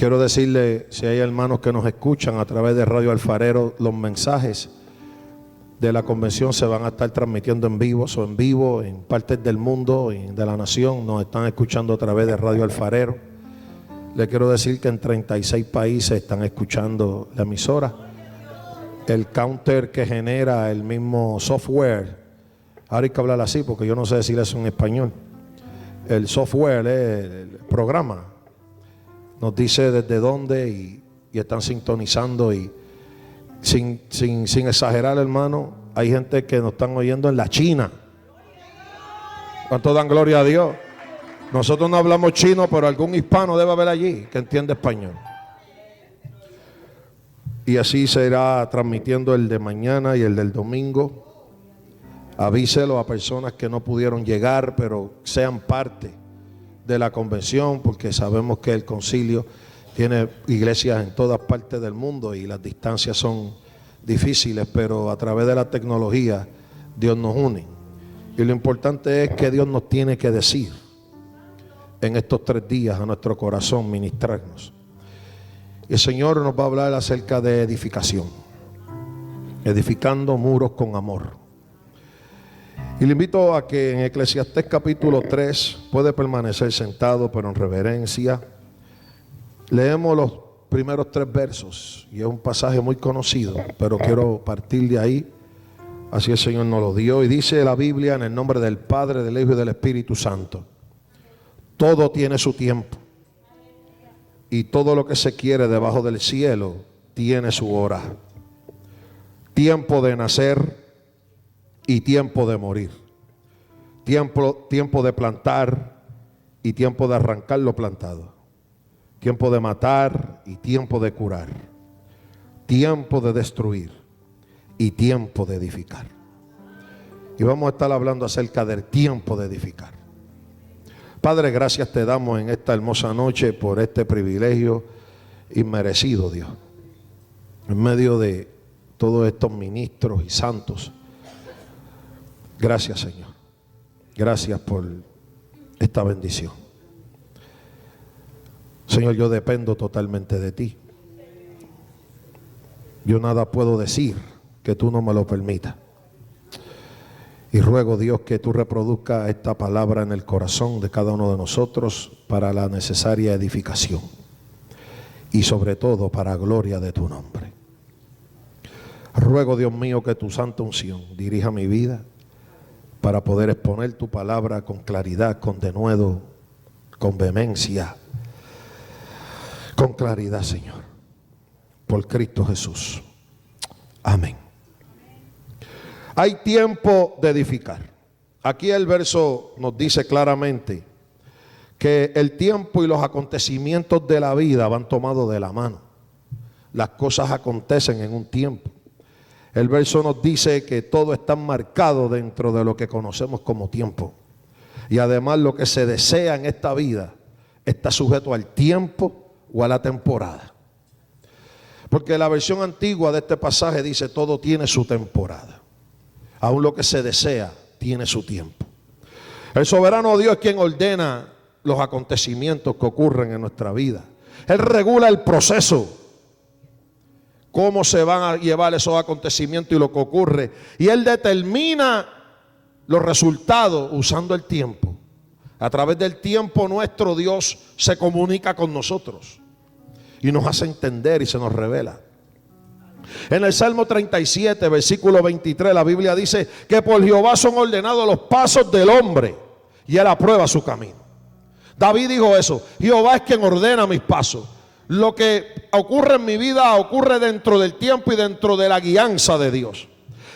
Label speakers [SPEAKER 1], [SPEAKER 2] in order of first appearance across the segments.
[SPEAKER 1] Quiero decirle, si hay hermanos que nos escuchan a través de Radio Alfarero, los mensajes de la convención se van a estar transmitiendo en vivo en partes del mundo y de la nación. Nos están escuchando a través de Radio Alfarero. Le quiero decir que en 36 países están escuchando la emisora. El counter que genera el mismo software, ahora hay que hablar así porque yo no sé decir eso en español. El software, el programa, nos dice desde dónde y están sintonizando. Y sin exagerar, hermano, hay gente que nos están oyendo en la China. ¿Cuánto dan gloria a Dios? Nosotros no hablamos chino, pero algún hispano debe haber allí que entiende español. Y así se irá transmitiendo el de mañana y el del domingo. Avíselo a personas que no pudieron llegar, pero sean parte de la convención, porque sabemos que el concilio tiene iglesias en todas partes del mundo y las distancias son difíciles, pero a través de la tecnología Dios nos une. Y lo importante es que Dios nos tiene que decir en estos 3 días a nuestro corazón, ministrarnos. Y el Señor nos va a hablar acerca de edificación, edificando muros con amor. Y le invito a que en Eclesiastés capítulo 3 puede permanecer sentado, pero en reverencia. Leemos los primeros 3 versos y es un pasaje muy conocido, pero quiero partir de ahí. Así el Señor nos lo dio. Y dice la Biblia, en el nombre del Padre, del Hijo y del Espíritu Santo: todo tiene su tiempo, y todo lo que se quiere debajo del cielo tiene su hora. Tiempo de nacer y tiempo de morir. Tiempo de plantar y tiempo de arrancar lo plantado. Tiempo de matar y tiempo de curar. Tiempo de destruir y tiempo de edificar. Y vamos a estar hablando acerca del tiempo de edificar. Padre, gracias te damos en esta hermosa noche por este privilegio inmerecido, Dios. En medio de todos estos ministros y santos. Gracias, Señor. Gracias por esta bendición. Señor, yo dependo totalmente de ti. Yo nada puedo decir que tú no me lo permitas. Y ruego, Dios, que tú reproduzcas esta palabra en el corazón de cada uno de nosotros para la necesaria edificación. Y sobre todo para gloria de tu nombre. Ruego, Dios mío, que tu santa unción dirija mi vida para poder exponer tu palabra con claridad, con denuedo, con vehemencia, con claridad, Señor, por Cristo Jesús. Amén. Hay tiempo de edificar. Aquí el verso nos dice claramente que el tiempo y los acontecimientos de la vida van tomados de la mano. Las cosas acontecen en un tiempo. El verso nos dice que todo está marcado dentro de lo que conocemos como tiempo. Y además lo que se desea en esta vida está sujeto al tiempo o a la temporada. Porque la versión antigua de este pasaje dice: todo tiene su temporada. Aún lo que se desea tiene su tiempo. El soberano Dios es quien ordena los acontecimientos que ocurren en nuestra vida. Él regula el proceso, cómo se van a llevar esos acontecimientos y lo que ocurre. Y Él determina los resultados usando el tiempo. A través del tiempo nuestro Dios se comunica con nosotros y nos hace entender y se nos revela. En el Salmo 37, versículo 23, la Biblia dice que por Jehová son ordenados los pasos del hombre y Él aprueba su camino. David dijo eso: Jehová es quien ordena mis pasos. Lo que ocurre en mi vida ocurre dentro del tiempo y dentro de la guianza de Dios.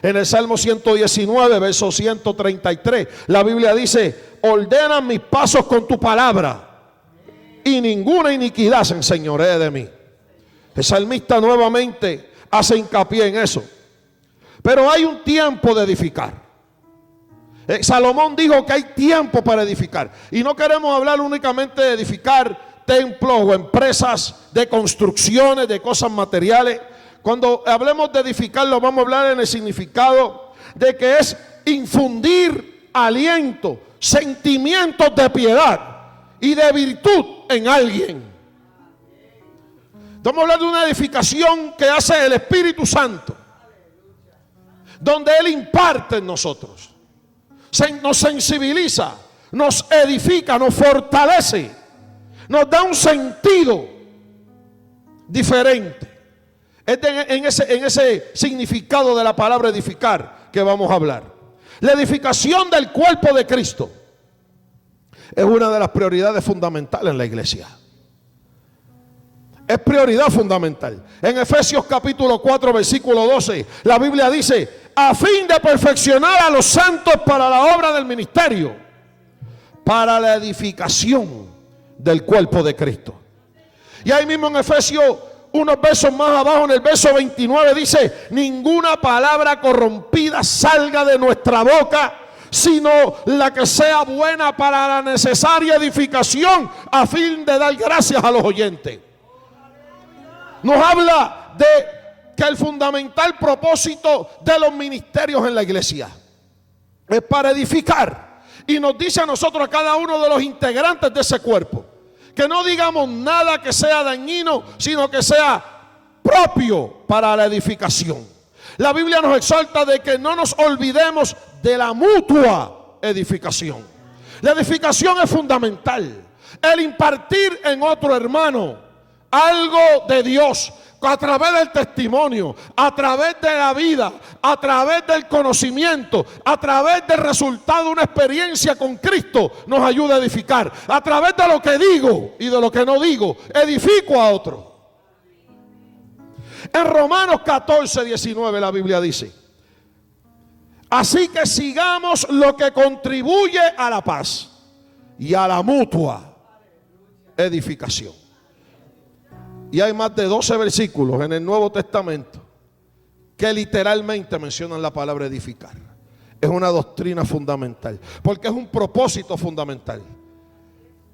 [SPEAKER 1] En el Salmo 119, verso 133, la Biblia dice: ordena mis pasos con tu palabra y ninguna iniquidad se enseñoree de mí. El salmista nuevamente hace hincapié en eso. Pero hay un tiempo de edificar. Salomón dijo que hay tiempo para edificar. Y no queremos hablar únicamente de edificar templos o empresas de construcciones, de cosas materiales. Cuando hablemos de edificar, lo vamos a hablar en el significado de que es infundir aliento, sentimientos de piedad y de virtud en alguien. Estamos hablando de una edificación que hace el Espíritu Santo, donde Él imparte en nosotros, nos sensibiliza, nos edifica, nos fortalece, nos da un sentido diferente. Es en ese significado de la palabra edificar que vamos a hablar. La edificación del cuerpo de Cristo es una de las prioridades fundamentales en la iglesia. Es prioridad fundamental. En Efesios capítulo 4 versículo 12, la Biblia dice: a fin de perfeccionar a los santos para la obra del ministerio, para la edificación del cuerpo de Cristo. Y ahí mismo en Efesios, unos versos más abajo, en el verso 29 dice: ninguna palabra corrompida salga de nuestra boca, sino la que sea buena para la necesaria edificación, a fin de dar gracias a los oyentes. Nos habla de que el fundamental propósito de los ministerios en la iglesia es para edificar. Y nos dice a nosotros, a cada uno de los integrantes de ese cuerpo, que no digamos nada que sea dañino, sino que sea propio para la edificación. La Biblia nos exhorta de que no nos olvidemos de la mutua edificación. La edificación es fundamental. El impartir en otro hermano algo de Dios, a través del testimonio, a través de la vida, a través del conocimiento, a través del resultado de una experiencia con Cristo, nos ayuda a edificar. A través de lo que digo y de lo que no digo, edifico a otro. En Romanos 14, 19 la Biblia dice: así que sigamos lo que contribuye a la paz y a la mutua edificación. Y hay más de 12 versículos en el Nuevo Testamento que literalmente mencionan la palabra edificar. Es una doctrina fundamental, porque es un propósito fundamental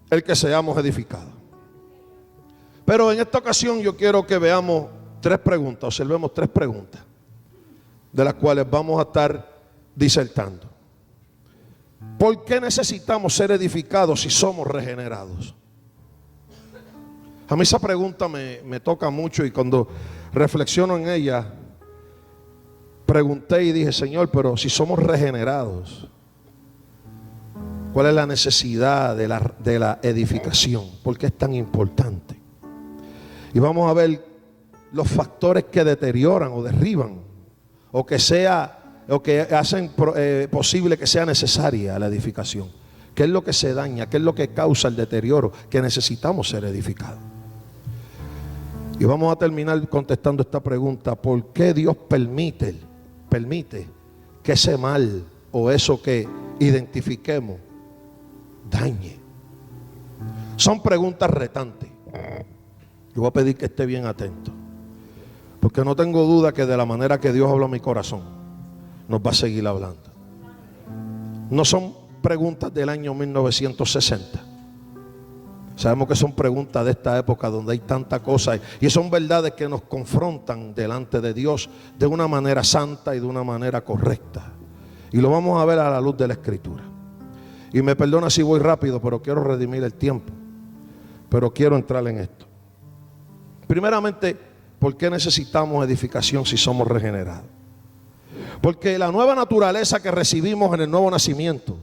[SPEAKER 1] el que seamos edificados. Pero en esta ocasión yo quiero que veamos tres preguntas, observemos tres preguntas, de las cuales vamos a estar disertando. ¿Por qué necesitamos ser edificados si somos regenerados? A mí esa pregunta me toca mucho, y cuando reflexiono en ella, pregunté y dije: Señor, pero si somos regenerados, ¿cuál es la necesidad de la edificación? ¿Por qué es tan importante? Y vamos a ver los factores que deterioran o derriban, o que hacen posible que sea necesaria la edificación. ¿Qué es lo que se daña? ¿Qué es lo que causa el deterioro? Que necesitamos ser edificados. Y vamos a terminar contestando esta pregunta: ¿por qué Dios permite que ese mal o eso que identifiquemos dañe? Son preguntas retantes. Yo voy a pedir que esté bien atento, porque no tengo duda que de la manera que Dios habla a mi corazón, nos va a seguir hablando. No son preguntas del año 1960. Sabemos que son preguntas de esta época donde hay tanta cosa, y son verdades que nos confrontan delante de Dios de una manera santa y de una manera correcta. Y lo vamos a ver a la luz de la Escritura. Y me perdona si voy rápido, pero quiero redimir el tiempo. Pero quiero entrar en esto. Primeramente, ¿por qué necesitamos edificación si somos regenerados? Porque la nueva naturaleza que recibimos en el nuevo nacimiento,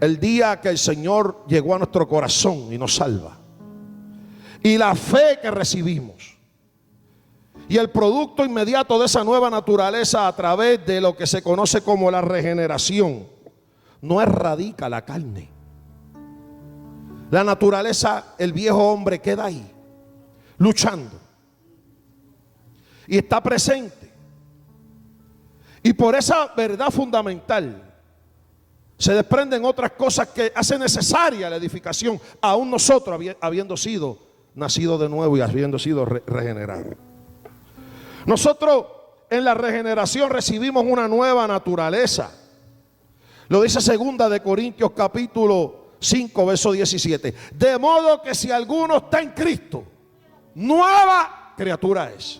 [SPEAKER 1] el día que el Señor llegó a nuestro corazón y nos salva, y la fe que recibimos, y el producto inmediato de esa nueva naturaleza a través de lo que se conoce como la regeneración, no erradica la carne. La naturaleza, el viejo hombre, queda ahí, luchando, y está presente. Y por esa verdad fundamental se desprenden otras cosas que hacen necesaria la edificación, aún nosotros habiendo sido nacidos de nuevo y habiendo sido regenerados. Nosotros en la regeneración recibimos una nueva naturaleza. Lo dice 2 de Corintios capítulo 5 verso 17. De modo que si alguno está en Cristo, nueva criatura es.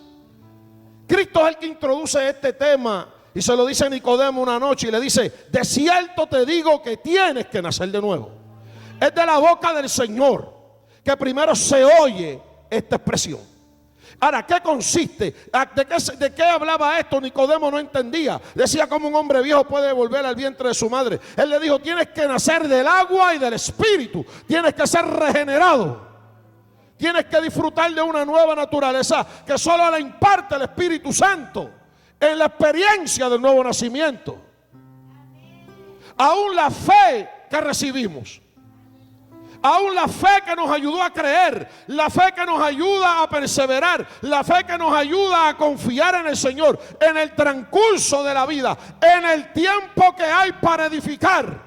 [SPEAKER 1] Cristo es el que introduce este tema. Y se lo dice a Nicodemo una noche y le dice: de cierto te digo que tienes que nacer de nuevo. Es de la boca del Señor que primero se oye esta expresión. Ahora, ¿qué consiste? ¿De qué hablaba esto? Nicodemo no entendía. Decía, ¿cómo un hombre viejo puede volver al vientre de su madre? Él le dijo, tienes que nacer del agua y del espíritu. Tienes que ser regenerado. Tienes que disfrutar de una nueva naturaleza que solo la imparte el Espíritu Santo en la experiencia del nuevo nacimiento. Aún la fe que recibimos, aún la fe que nos ayudó a creer, la fe que nos ayuda a perseverar, la fe que nos ayuda a confiar en el Señor, en el transcurso de la vida, en el tiempo que hay para edificar.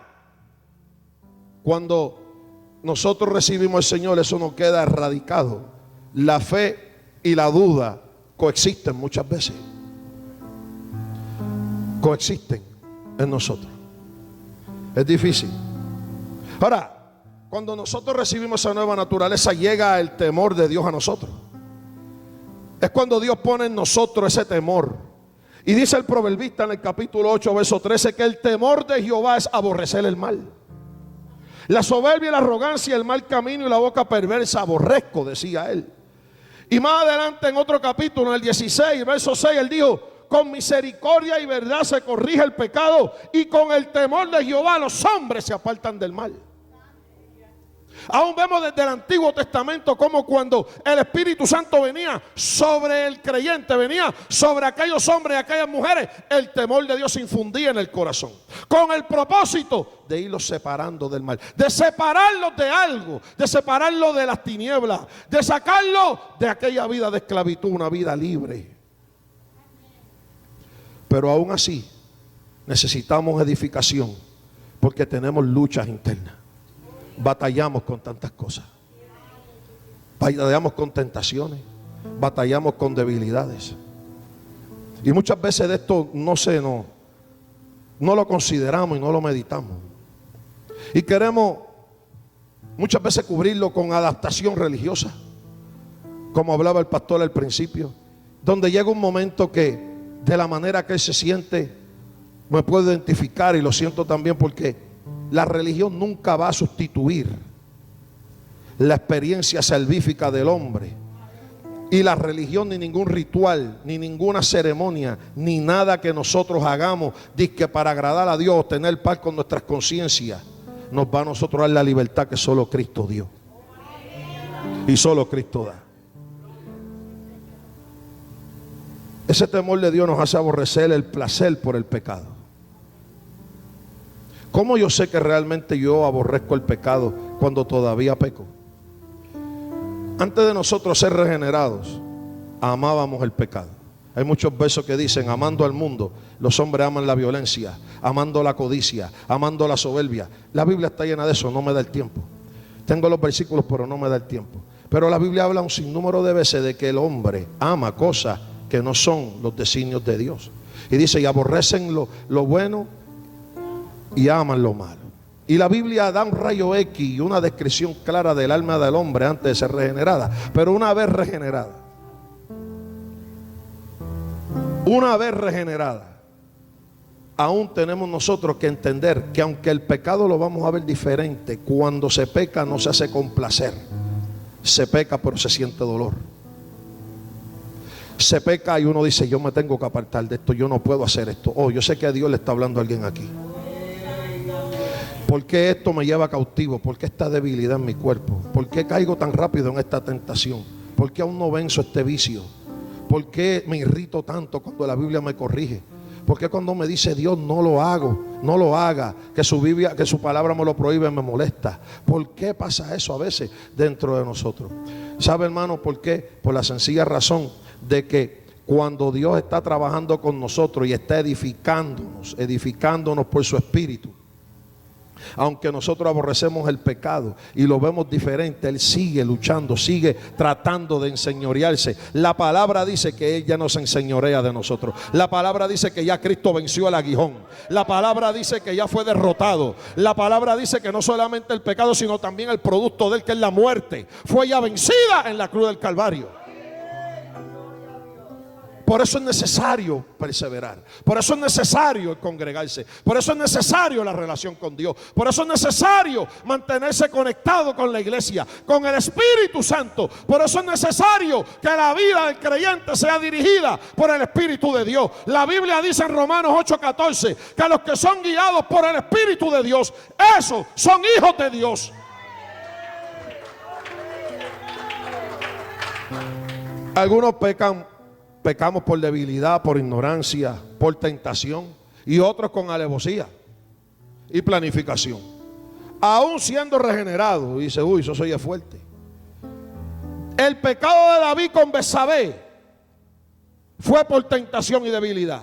[SPEAKER 1] Cuando nosotros recibimos al Señor, eso no queda erradicado. La fe y la duda coexisten muchas veces. Coexisten en nosotros. Es difícil. Ahora, cuando nosotros recibimos esa nueva naturaleza, llega el temor de Dios a nosotros. Es cuando Dios pone en nosotros ese temor. Y dice el proverbista en el capítulo 8, verso 13, que el temor de Jehová es aborrecer el mal. La soberbia y la arrogancia, el mal camino y la boca perversa aborrezco, decía él. Y más adelante en otro capítulo, en el 16, verso 6, él dijo, con misericordia y verdad se corrige el pecado, y con el temor de Jehová los hombres se apartan del mal. Aún vemos desde el Antiguo Testamento como cuando el Espíritu Santo venía sobre el creyente, venía sobre aquellos hombres y aquellas mujeres, el temor de Dios se infundía en el corazón, con el propósito de irlos separando del mal, de separarlos de algo, de separarlos de las tinieblas, de sacarlos de aquella vida de esclavitud, una vida libre. Pero aún así necesitamos edificación, porque tenemos luchas internas. Batallamos con tantas cosas. Batallamos con tentaciones. Batallamos con debilidades. Y muchas veces de esto no lo consideramos y no lo meditamos. Y queremos muchas veces cubrirlo con adaptación religiosa, como hablaba el pastor al principio, donde llega un momento que de la manera que él se siente me puedo identificar, y lo siento también, porque la religión nunca va a sustituir la experiencia salvífica del hombre. Y la religión, ni ningún ritual, ni ninguna ceremonia, ni nada que nosotros hagamos dizque para agradar a Dios, tener paz con nuestras conciencias, nos va a nosotros dar la libertad que solo Cristo dio y solo Cristo da. Ese temor de Dios nos hace aborrecer el placer por el pecado. ¿Cómo yo sé que realmente yo aborrezco el pecado cuando todavía peco? Antes de nosotros ser regenerados, amábamos el pecado. Hay muchos versos que dicen, amando al mundo, los hombres aman la violencia, amando la codicia, amando la soberbia. La Biblia está llena de eso, no me da el tiempo. Tengo los versículos, pero no me da el tiempo. Pero la Biblia habla un sinnúmero de veces de que el hombre ama cosas que no son los designios de Dios. Y dice, y aborrecen lo bueno y aman lo malo. Y la Biblia da un rayo X y una descripción clara del alma del hombre antes de ser regenerada. Pero una vez regenerada, aún tenemos nosotros que entender que aunque el pecado lo vamos a ver diferente, cuando se peca no se hace con placer. Se peca pero se siente dolor. Se peca y uno dice, yo me tengo que apartar de esto, yo no puedo hacer esto. Oh, yo sé que a Dios le está hablando a alguien aquí. ¿Por qué esto me lleva cautivo? ¿Por qué esta debilidad en mi cuerpo? ¿Por qué caigo tan rápido en esta tentación? ¿Por qué aún no venzo este vicio? ¿Por qué me irrito tanto cuando la Biblia me corrige? ¿Por qué cuando me dice Dios no lo hago, no lo haga, que su Biblia, que su palabra me lo prohíbe, me molesta? ¿Por qué pasa eso a veces dentro de nosotros? ¿Sabe, hermano, por qué? Por la sencilla razón de que cuando Dios está trabajando con nosotros y está edificándonos por su Espíritu, aunque nosotros aborrecemos el pecado y lo vemos diferente, Él sigue luchando, sigue tratando de enseñorearse. La palabra dice que Él ya no se enseñorea de nosotros. La palabra dice que ya Cristo venció al aguijón. La palabra dice que ya fue derrotado. La palabra dice que no solamente el pecado, sino también el producto de Él, que es la muerte, fue ya vencida en la cruz del Calvario. Por eso es necesario perseverar. Por eso es necesario el congregarse. Por eso es necesario la relación con Dios. Por eso es necesario mantenerse conectado con la iglesia, con el Espíritu Santo. Por eso es necesario que la vida del creyente sea dirigida por el Espíritu de Dios. La Biblia dice en Romanos 8:14 que los que son guiados por el Espíritu de Dios, esos son hijos de Dios. Algunos pecamos por debilidad, por ignorancia, por tentación, y otros con alevosía y planificación. Aún siendo regenerado, dice, uy, eso soy fuerte. El pecado de David con Betsabé fue por tentación y debilidad,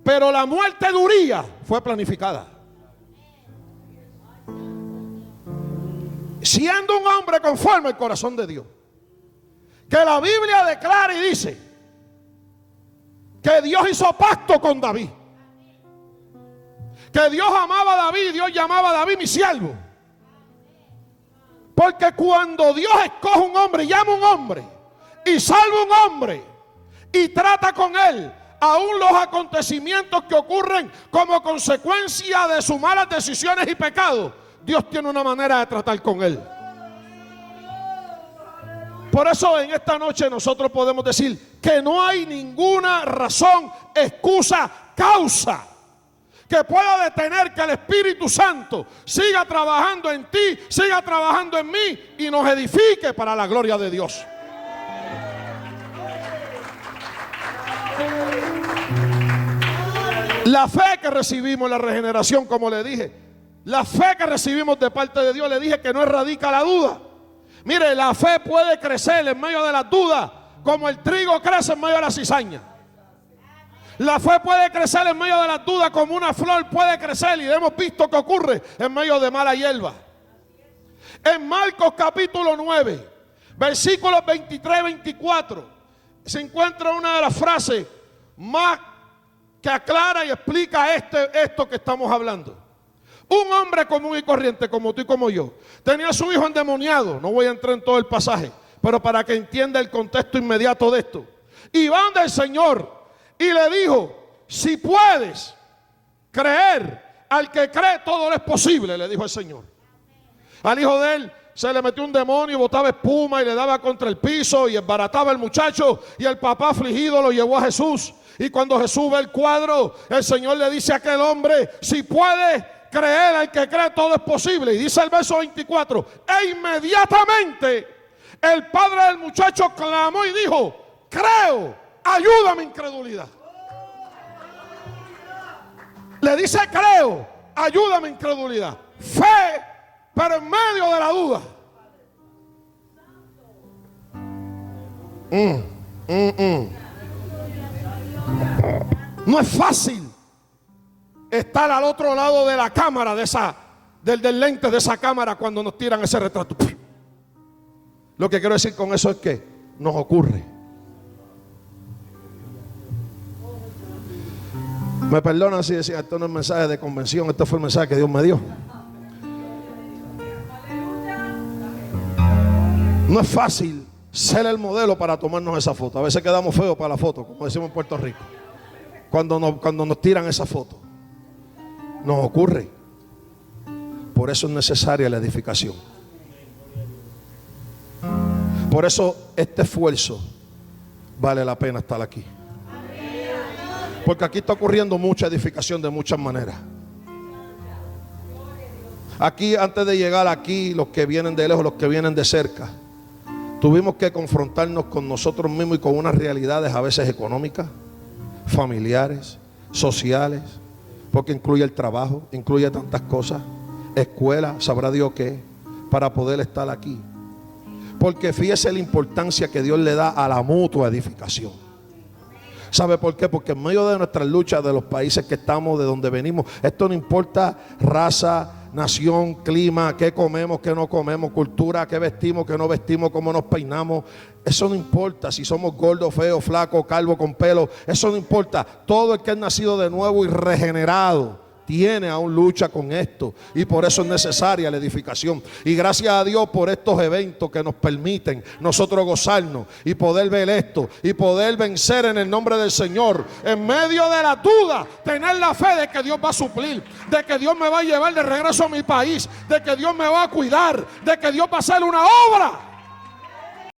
[SPEAKER 1] pero la muerte de Urías fue planificada. Siendo un hombre conforme al corazón de Dios, que la Biblia declara y dice que Dios hizo pacto con David, que Dios amaba a David, Dios llamaba a David mi siervo. Porque cuando Dios escoge un hombre, llama a un hombre y salva a un hombre y trata con él, aún los acontecimientos que ocurren como consecuencia de sus malas decisiones y pecados, Dios tiene una manera de tratar con él. Por eso en esta noche nosotros podemos decir que no hay ninguna razón, excusa, causa que pueda detener que el Espíritu Santo siga trabajando en ti, siga trabajando en mí y nos edifique para la gloria de Dios. La fe que recibimos en la regeneración, como le dije, la fe que recibimos de parte de Dios, le dije que no radica la duda. Mire, la fe puede crecer en medio de las dudas, como el trigo crece en medio de la cizaña. La fe puede crecer en medio de las dudas, como una flor puede crecer, y hemos visto que ocurre en medio de mala hierba. En Marcos capítulo 9, versículos 23 y 24, se encuentra una de las frases más que aclara y explica esto que estamos hablando. Un hombre común y corriente como tú y como yo tenía a su hijo endemoniado. No voy a entrar en todo el pasaje, pero para que entienda el contexto inmediato de esto. Y van del Señor y le dijo: si puedes creer, al que cree todo le es posible, le dijo el Señor. Al hijo de él se le metió un demonio y botaba espuma y le daba contra el piso y embarataba al muchacho, y el papá afligido lo llevó a Jesús. Y cuando Jesús ve el cuadro, el Señor le dice a aquel hombre: si puedes creer, al que cree todo es posible. Y dice el verso 24: e inmediatamente el padre del muchacho clamó y dijo: creo, ayúdame incredulidad. Le dice: creo, ayúdame incredulidad. Fe, pero en medio de la duda. No es fácil estar al otro lado de la cámara, del lente de esa cámara, cuando nos tiran ese retrato. Lo que quiero decir con eso es que nos ocurre. Me perdonan si decía, esto no es mensaje de convención, esto fue el mensaje que Dios me dio. No es fácil ser el modelo para tomarnos esa foto. A veces quedamos feos para la foto, como decimos en Puerto Rico, cuando nos tiran esa foto. Nos ocurre. Por eso es necesaria la edificación. Por eso este esfuerzo vale la pena estar aquí. Porque aquí está ocurriendo mucha edificación de muchas maneras. Aquí, antes de llegar aquí, los que vienen de lejos, los que vienen de cerca, tuvimos que confrontarnos con nosotros mismos y con unas realidades a veces económicas, familiares, sociales, porque incluye el trabajo, incluye tantas cosas, escuela, sabrá Dios qué, para poder estar aquí. Porque fíjese la importancia que Dios le da a la mutua edificación. ¿Sabe por qué? Porque en medio de nuestras luchas, de los países que estamos, de donde venimos, esto no importa raza, nación, clima, qué comemos, qué no comemos, cultura, qué vestimos, qué no vestimos, cómo nos peinamos. Eso no importa si somos gordos, feos, flacos, calvos, con pelo. Eso no importa. Todo el que es nacido de nuevo y regenerado tiene aún lucha con esto, y por eso es necesaria la edificación. Y gracias a Dios por estos eventos que nos permiten nosotros gozarnos y poder ver esto y poder vencer en el nombre del Señor. En medio de la duda, tener la fe de que Dios va a suplir, de que Dios me va a llevar de regreso a mi país, de que Dios me va a cuidar, de que Dios va a hacer una obra.